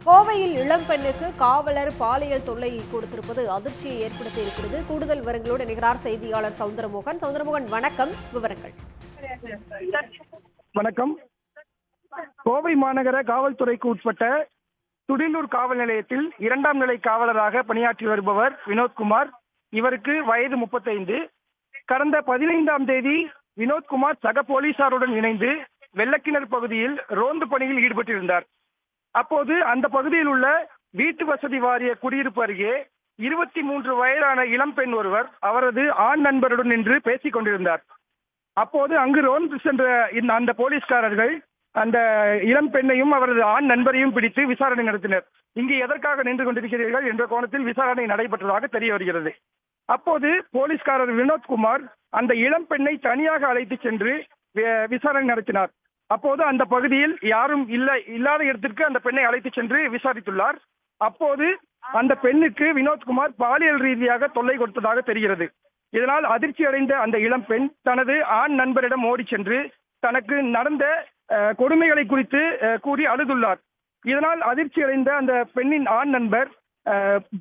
கோவையில் இளம்பெண்ணுக்கு காவலர் பாலியல் தொல்லை கொடுத்திருப்பது அதிர்ச்சியை ஏற்படுத்தி இருக்கிறது. கூடுதல் விவரங்களோடு இணைகிறார் செய்தியாளர் சவுந்தரமோகன். சவுந்தரமோகன், வணக்கம். விவரங்கள். வணக்கம். கோவை மாநகர காவல்துறைக்கு உட்பட்ட துடிலூர் காவல் நிலையத்தில் 2ஆம் நிலை காவலராக பணியாற்றி வருபவர் வினோத்குமார். இவருக்கு வயது 35. கடந்த 15ஆம் தேதி வினோத்குமார் சக போலீசாருடன் இணைந்து வெள்ளக்கிணர் பகுதியில் ரோந்து பணியில் ஈடுபட்டிருந்தார். அப்போது அந்த பகுதியில் உள்ள வீட்டு வசதி வாரிய குடியிருப்பு அருகே 23 வயதான இளம்பெண் ஒருவர் அவரது ஆண் நண்பருடன் நின்று பேசிக் கொண்டிருந்தார். அப்போது அங்கு ரோந்து சென்ற அந்த போலீஸ்காரர்கள் அந்த இளம் பெண்ணையும் அவரது ஆண் நண்பரையும் பிடித்து விசாரணை நடத்தினர். இங்கு எதற்காக நின்று கொண்டிருக்கிறீர்கள் என்ற கோணத்தில் விசாரணை நடைபெற்றதாக தெரிய வருகிறது. அப்போது போலீஸ்காரர் வினோத்குமார் அந்த இளம் பெண்ணை தனியாக அழைத்து சென்று விசாரணை நடத்தினார். அப்போது அந்த பகுதியில் யாரும் இல்லாத இடத்திற்கு அந்த பெண்ணை அழைத்து சென்று விசாரித்துள்ளார். அப்போது அந்த பெண்ணுக்கு வினோத்குமார் பாலியல் ரீதியாக தொல்லை கொடுத்ததாக தெரிகிறது. இதனால் அதிர்ச்சி அடைந்த அந்த இளம் பெண் தனது ஆண் நண்பரிடம் ஓடி சென்று தனக்கு நடந்த கொடுமைகளை குறித்து கூறி அழுதுள்ளார். இதனால் அதிர்ச்சி அடைந்த அந்த பெண்ணின் ஆண் நண்பர்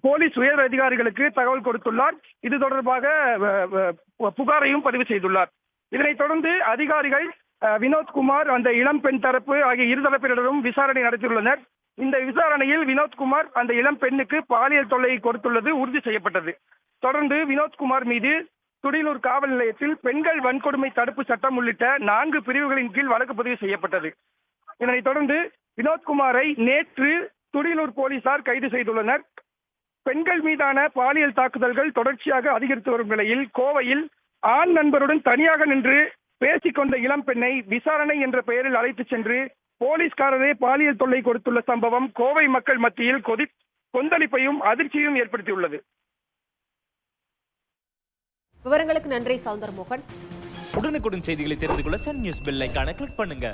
போலீஸ் உயர் அதிகாரிகளுக்கு தகவல் கொடுத்துள்ளார். இது தொடர்பாக புகாரையும் பதிவு செய்துள்ளார். இதனைத் தொடர்ந்து அதிகாரிகள் வினோத்குமார், அந்த இளம் பெண் தரப்பு ஆகிய இருதரப்பினரும் விசாரணை நடத்தியுள்ளனர். இந்த விசாரணையில் வினோத்குமார் அந்த இளம் பெண்ணுக்கு பாலியல் தொல்லை கொடுத்துள்ளது உறுதி செய்யப்பட்டது. தொடர்ந்து வினோத்குமார் மீது துடிலூர் காவல் நிலையத்தில் பெண்கள் வன்கொடுமை தடுப்பு சட்டம் உள்ளிட்ட 4 பிரிவுகளின் கீழ் வழக்கு பதிவு செய்யப்பட்டது. இதனைத் தொடர்ந்து வினோத்குமாரை நேற்று துடிலூர் போலீசார் கைது செய்துள்ளனர். பெண்கள் மீதான பாலியல் தாக்குதல்கள் தொடர்ச்சியாக அதிகரித்து வரும் நிலையில் கோவையில் ஆண் நண்பருடன் தனியாக நின்று பேசிக்கொண்ட இளம் பெண்ணை விசாரணை என்ற பெயரில் அழைத்து சென்று போலீஸ்காரரே பாலியல் தொல்லை கொடுத்துள்ள சம்பவம் கோவை மக்கள் மத்தியில் கொந்தளிப்பையும் அதிர்ச்சியையும் ஏற்படுத்தியுள்ளது. விவரங்களுக்கு நன்றி சவுந்தரமோகன். உடனுக்குடன் செய்திகளை தெரிந்து கொள்ள சன் நியூஸ் பெல் ஐகானை கிளிக் பண்ணுங்க.